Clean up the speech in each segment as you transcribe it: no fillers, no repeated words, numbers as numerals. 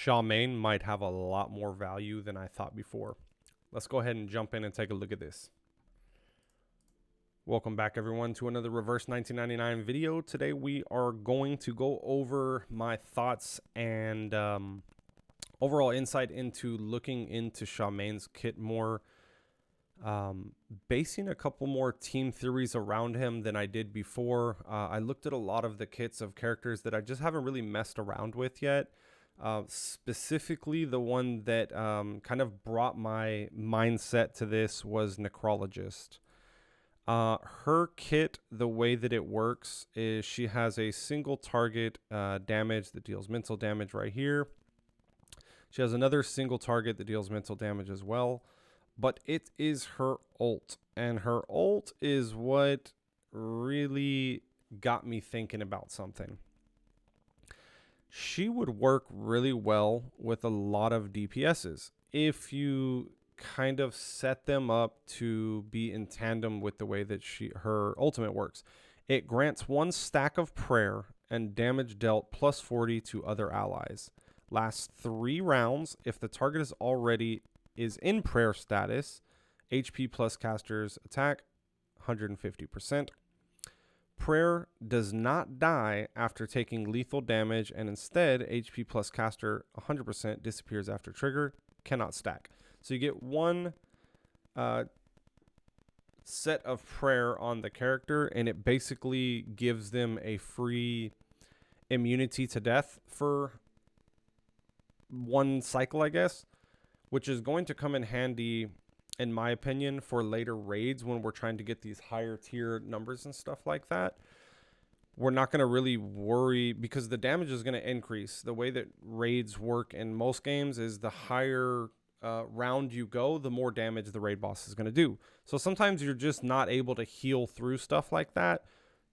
Shamane might have a lot more value than I thought before. Let's go ahead and jump in and take a look at this. Welcome back, everyone, to another Reverse 1999 video. Today we are going to go over my thoughts and overall insight into looking into Shamane's kit more, basing a couple more team theories around him than I did before. I looked at a lot of the kits of characters that I just haven't really messed around with yet. Specifically, the one that kind of brought my mindset to this was Necrologist. Her kit, the way that it works is she has a single target damage that deals mental damage right here. She has another single target that deals mental damage as well, but it is her ult, and her ult is what really got me thinking about something. She would work really well with a lot of DPSs if you kind of set them up to be in tandem with the way that her ultimate works. It grants 1 stack of prayer and damage dealt plus 40 to other allies. Lasts 3 rounds if the target is in prayer status. HP plus caster's attack 150%. Prayer does not die after taking lethal damage, and instead HP plus caster 100% disappears after trigger. Cannot stack. So you get 1 set of prayer on the character, and it basically gives them a free immunity to death for 1 cycle, I guess, which is going to come in handy, in my opinion, for later raids when we're trying to get these higher tier numbers and stuff like that. We're not going to really worry because the damage is going to increase. The way that raids work in most games is the higher round you go, the more damage the raid boss is going to do. So sometimes you're just not able to heal through stuff like that.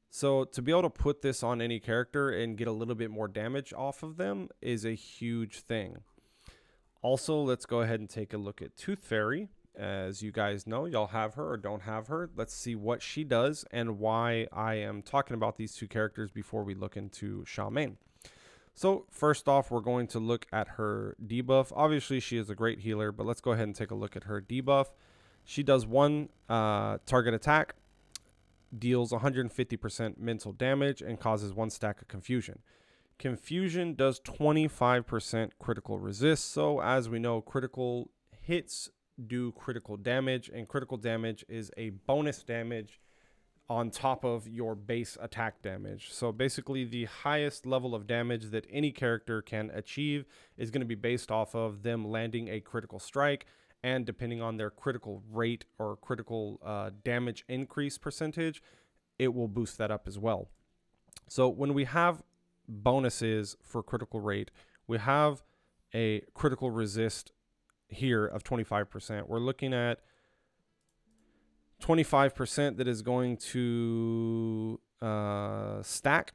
So to be able to put this on any character and get a little bit more damage off of them is a huge thing. Also, let's go ahead and take a look at Tooth Fairy. As you guys know, y'all have her or don't have her. Let's see what she does and why I am talking about these 2 characters before we look into Shamane. So first off, we're going to look at her debuff. Obviously, she is a great healer, but let's go ahead and take a look at her debuff. She does 1 target attack, deals 150% mental damage, and causes 1 stack of confusion. Confusion does 25% critical resist. So as we know, critical hits do critical damage, and critical damage is a bonus damage on top of your base attack damage. So basically the highest level of damage that any character can achieve is going to be based off of them landing a critical strike, and depending on their critical rate or critical damage increase percentage, it will boost that up as well. So when we have bonuses for critical rate, we have a critical resist here of 25%. We're looking at 25% that is going to stack.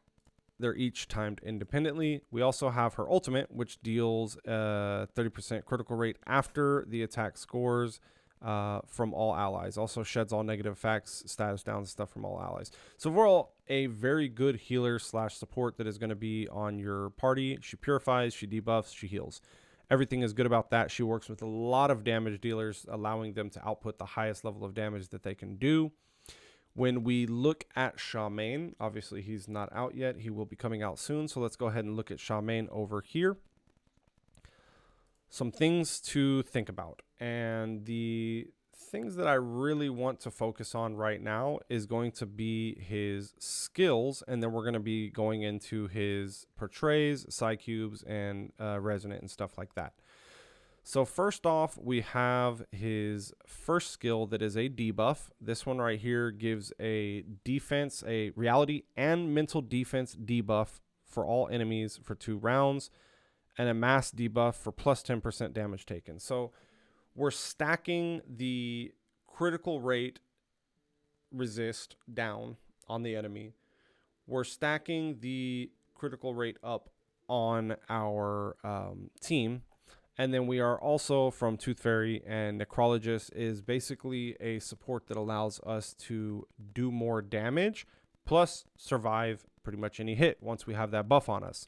They're each timed independently. We also have her ultimate, which deals 30% critical rate after the attack scores from all allies. Also sheds all negative effects, status down stuff from all allies. So overall, a very good healer / support that is going to be on your party. She purifies, she debuffs, she heals. Everything is good about that. She works with a lot of damage dealers, allowing them to output the highest level of damage that they can do. When we look at Shamane, obviously he's not out yet. He will be coming out soon. So let's go ahead and look at Shamane over here. Some things to think about. And the things that I really want to focus on right now is going to be his skills, and then we're going to be going into his portrays, Psychubes, and resonant and stuff like that. So first off, we have his first skill that is a debuff. This one right here gives a defense, a reality and mental defense debuff for all enemies for 2 rounds, and a mass debuff for plus 10% damage taken. So we're stacking the critical rate resist down on the enemy. We're stacking the critical rate up on our team. And then we are also, from Tooth Fairy and Necrologist, is basically a support that allows us to do more damage, plus survive pretty much any hit once we have that buff on us.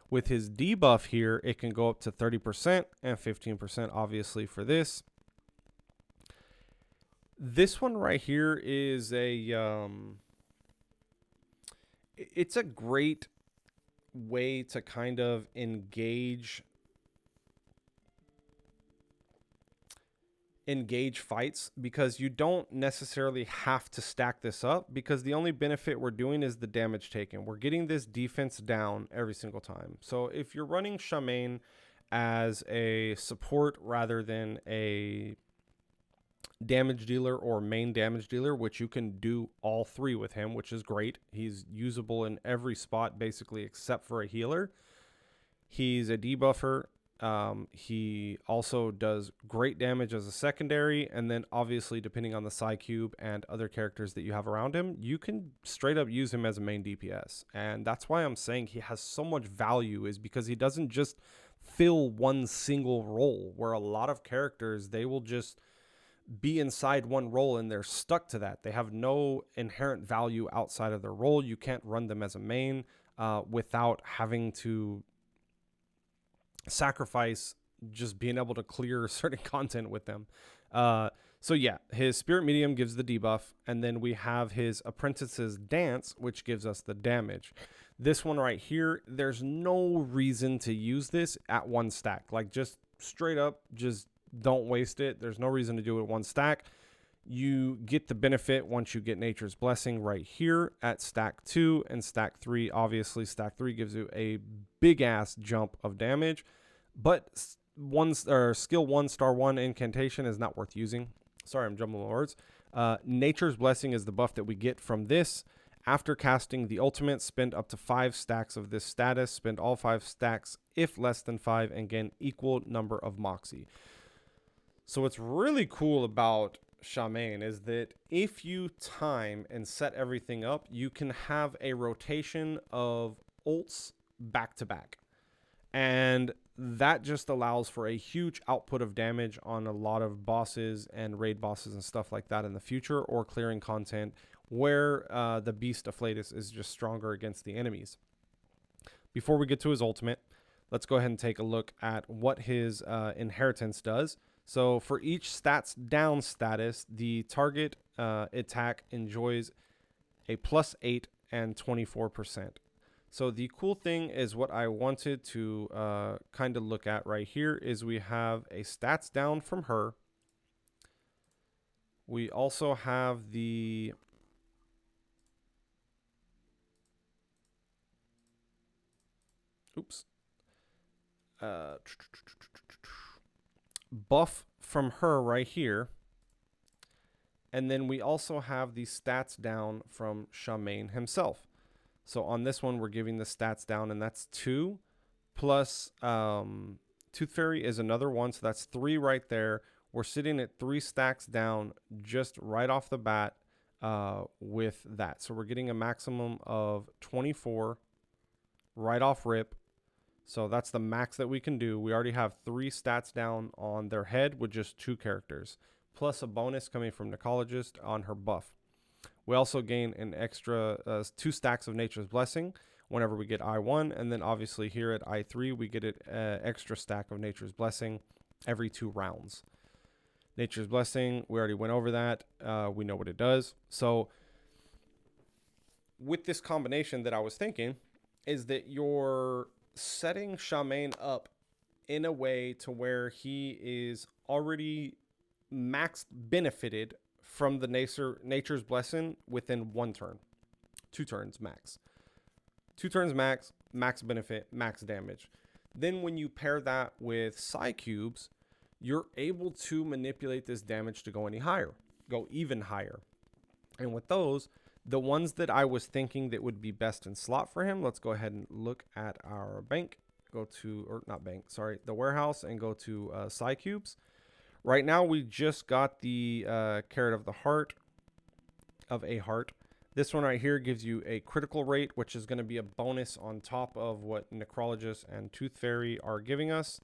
With his debuff here, it can go up to 30% and 15% obviously for this. This one right here is it's a great way to kind of engage fights, because you don't necessarily have to stack this up, because the only benefit we're doing is the damage taken. We're getting this defense down every single time. So if you're running Shamane as a support rather than a damage dealer or main damage dealer, which you can do all three with him, which is great. He's usable in every spot basically except for a healer. He's a debuffer. He also does great damage as a secondary, and then obviously depending on the Psychube and other characters that you have around him, you can straight up use him as a main DPS. And that's why I'm saying he has so much value, is because he doesn't just fill one single role, where a lot of characters, they will just be inside one role and they're stuck to that. They have no inherent value outside of their role. You can't run them as a main without having to sacrifice just being able to clear certain content with them. So yeah, his Spirit Medium gives the debuff, and then we have his Apprentice's Dance, which gives us the damage. This one right here, there's no reason to use this at one stack. Like, just straight up, just don't waste it. There's no reason to do it one stack. You get the benefit once you get Nature's Blessing right here at stack 2 and stack 3. Obviously, stack 3 gives you a big ass jump of damage, but skill 1 star 1 incantation is not worth using. Sorry, I'm jumbling my words. Nature's Blessing is the buff that we get from this. After casting the ultimate, spend up to 5 stacks of this status. Spend all 5 stacks if less than 5, and gain equal number of Moxie. So what's really cool about Shamane is that if you time and set everything up, you can have a rotation of ults back to back. And that just allows for a huge output of damage on a lot of bosses and raid bosses and stuff like that in the future, or clearing content where the Beast Afflatus is just stronger against the enemies. Before we get to his ultimate, let's go ahead and take a look at what his inheritance does. So for each stats down status, the target attack enjoys a +8 and 24%. So the cool thing is, what I wanted to kind of look at right here is we have a stats down from her. We also have the buff from her right here. And then we also have the stats down from Shamane himself. So on this one, we're giving the stats down, and that's 2 plus Tooth Fairy is another 1. So that's 3 right there. We're sitting at 3 stacks down just right off the bat with that. So we're getting a maximum of 24 right off rip. So that's the max that we can do. We already have 3 stats down on their head with just 2 characters, plus a bonus coming from Necrologist on her buff. We also gain an extra 2 stacks of Nature's Blessing whenever we get I1, and then obviously here at I3 we get an extra stack of Nature's Blessing every 2 rounds. Nature's Blessing, we already went over that. We know what it does. So with this combination that I was thinking is that you're setting Shamane up in a way to where he is already max benefited from the Nature's Blessing within 1 turn. 2 turns max. 2 turns max, max benefit, max damage. Then when you pair that with Psycubes, you're able to manipulate this damage to go even higher. And with those, the ones that I was thinking that would be best in slot for him, let's go ahead and look at our bank. The warehouse, and go to Psycubes. Right now, we just got the Carrot of the Heart of a Heart. This one right here gives you a critical rate, which is going to be a bonus on top of what Necrologist and Tooth Fairy are giving us.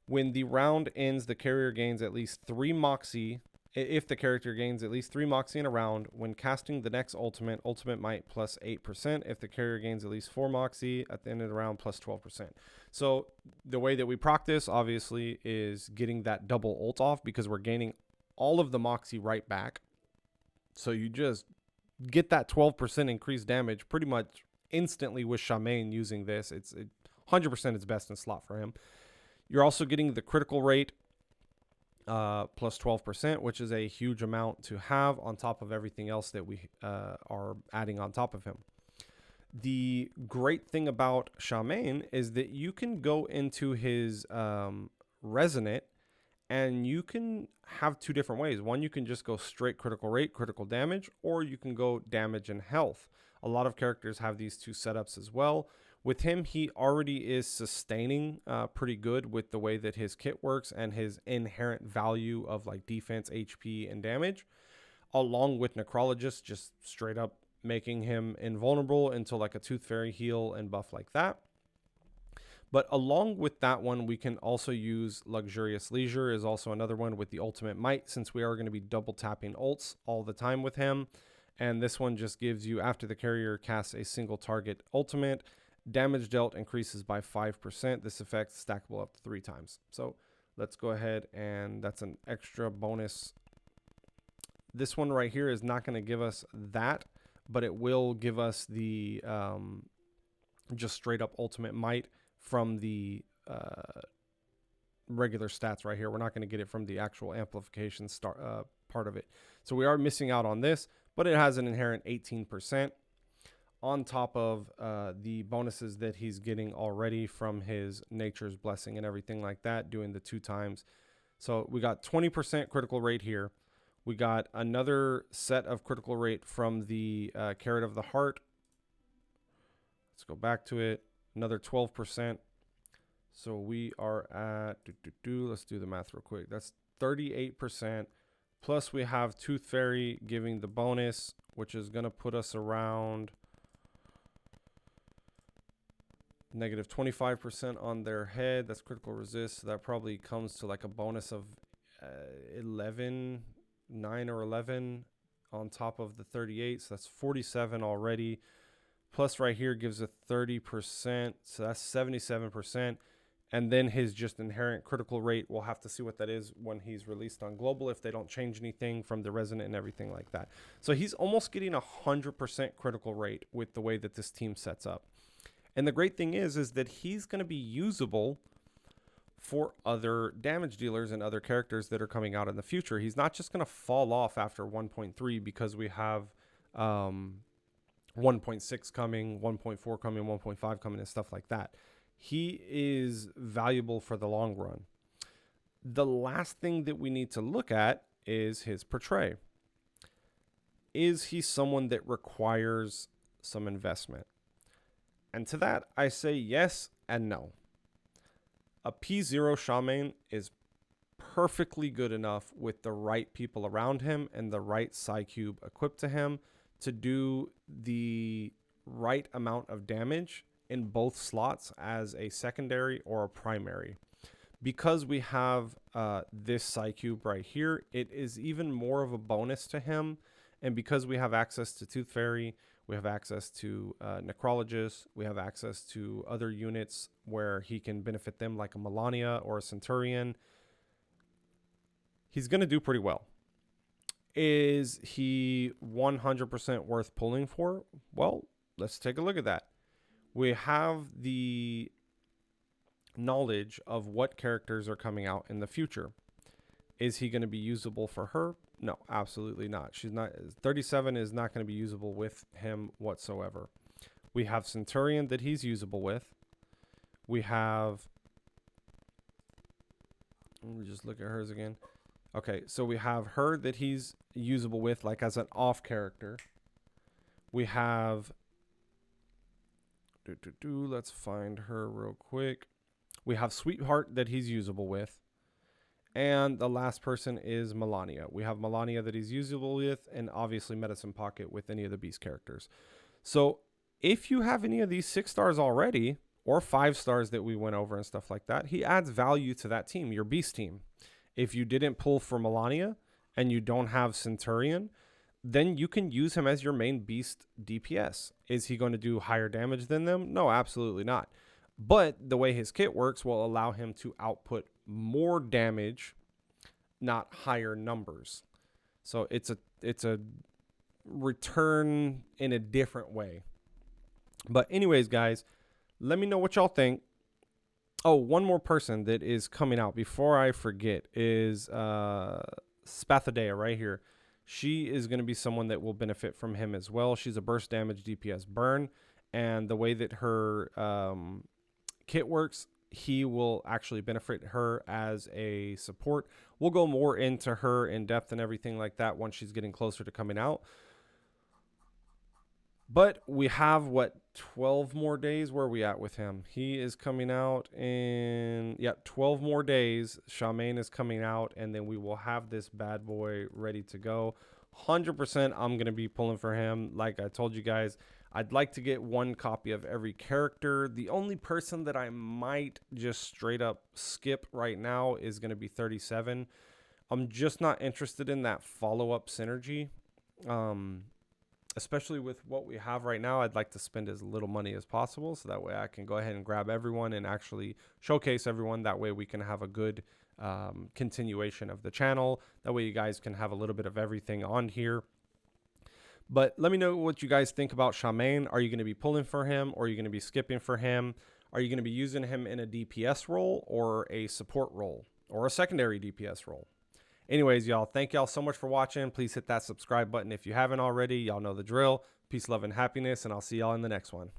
When the round ends, the carrier gains at least 3 Moxie If the character gains at least 3 Moxie in a round, when casting the next ultimate, ultimate might plus 8%. If the carrier gains at least 4 Moxie at the end of the round, plus 12%. So the way that we proc this, obviously, is getting that double ult off because we're gaining all of the Moxie right back. So you just get that 12% increased damage pretty much instantly with Shamane using this. It's 100% its best in slot for him. You're also getting the critical rate plus 12%, which is a huge amount to have on top of everything else that we are adding on top of him. The great thing about Shamane is that you can go into his resonant and you can have 2 different ways. One, you can just go straight critical rate, critical damage, or you can go damage and health. A lot of characters have these 2 setups as well. With him, he already is sustaining pretty good with the way that his kit works and his inherent value of like defense, HP, and damage, along with Necrologist, just straight up making him invulnerable until like a Tooth Fairy heal and buff like that. But along with that one, we can also use Luxurious Leisure is also another one with the Ultimate Might, since we are going to be double tapping ults all the time with him. And this one just gives you, after the carrier casts a single target ultimate, damage dealt increases by 5%. This effect is stackable up to 3 times. So let's go ahead, and that's an extra bonus. This one right here is not going to give us that, but it will give us the just straight up Ultimate Might from the regular stats right here. We're not going to get it from the actual amplification part of it. So we are missing out on this, but it has an inherent 18% on top of the bonuses that he's getting already from his Nature's Blessing and everything like that, doing the 2 times. So we got 20% critical rate here. We got another set of critical rate from the Carrot of the Heart. Let's go back to it. Another 12%. So we are at, let's do the math real quick. That's 38%. Plus we have Tooth Fairy giving the bonus, which is going to put us around negative 25% on their head. That's critical resist. So that probably comes to like a bonus of 9 or 11 on top of the 38. So that's 47 already. Plus right here gives a 30%. So that's 77%. And then his just inherent critical rate, we'll have to see what that is when he's released on global, if they don't change anything from the resonant and everything like that. So he's almost getting 100% critical rate with the way that this team sets up. And the great thing is that he's going to be usable for other damage dealers and other characters that are coming out in the future. He's not just going to fall off after 1.3 because we have 1.6 coming, 1.4 coming, 1.5 coming, and stuff like that. He is valuable for the long run. The last thing that we need to look at is his portray. Is he someone that requires some investment? And to that, I say yes and no. A P0 Shamane is perfectly good enough with the right people around him and the right Psychube equipped to him to do the right amount of damage in both slots as a secondary or a primary. Because we have this Psychube right here, it is even more of a bonus to him. And because we have access to Tooth Fairy, we have access to Necrologist, we have access to other units where he can benefit them, like a Melania or a Centurion, he's going to do pretty well. Is he 100% worth pulling for? Well, let's take a look at that. We have the knowledge of what characters are coming out in the future. Is he going to be usable for her? No, absolutely not. She's not. 37 is not going to be usable with him whatsoever. We have Centurion that he's usable with. We have, let me just look at hers again. Okay, so we have her that he's usable with, like as an off character. We have, let's find her real quick. We have Sweetheart that he's usable with. And the last person is Melania. We have Melania that he's usable with, and obviously Medicine Pocket with any of the Beast characters. So if you have any of these 6 stars already, or 5 stars that we went over and stuff like that, he adds value to that team, your Beast team. If you didn't pull for Melania and you don't have Centurion, then you can use him as your main beast DPS. Is he going to do higher damage than them? No, absolutely not. But the way his kit works will allow him to output more damage, not higher numbers. So it's a return in a different way. But anyways, guys, let me know what y'all think. Oh, one more person that is coming out before I forget is Spathadea right here. She is going to be someone that will benefit from him as well. She's a burst damage DPS burn, and the way that her kit works, he will actually benefit her as a support. We'll go more into her in depth and everything like that once she's getting closer to coming out. But we have, what, 12 more days? Where are we at with him? He is coming out in, 12 more days. Shamane is coming out, and then we will have this bad boy ready to go. 100% I'm going to be pulling for him. Like I told you guys, I'd like to get one copy of every character. The only person that I might just straight up skip right now is going to be 37. I'm just not interested in that follow-up synergy. Especially with what we have right now, I'd like to spend as little money as possible, so that way I can go ahead and grab everyone and actually showcase everyone. That way we can have a good continuation of the channel. That way you guys can have a little bit of everything on here. But let me know what you guys think about Shamane. Are you going to be pulling for him, or are you going to be skipping for him? Are you going to be using him in a DPS role, or a support role, or a secondary DPS role? Anyways, y'all, thank y'all so much for watching. Please hit that subscribe button if you haven't already. Y'all know the drill. Peace, love, and happiness, and I'll see y'all in the next one.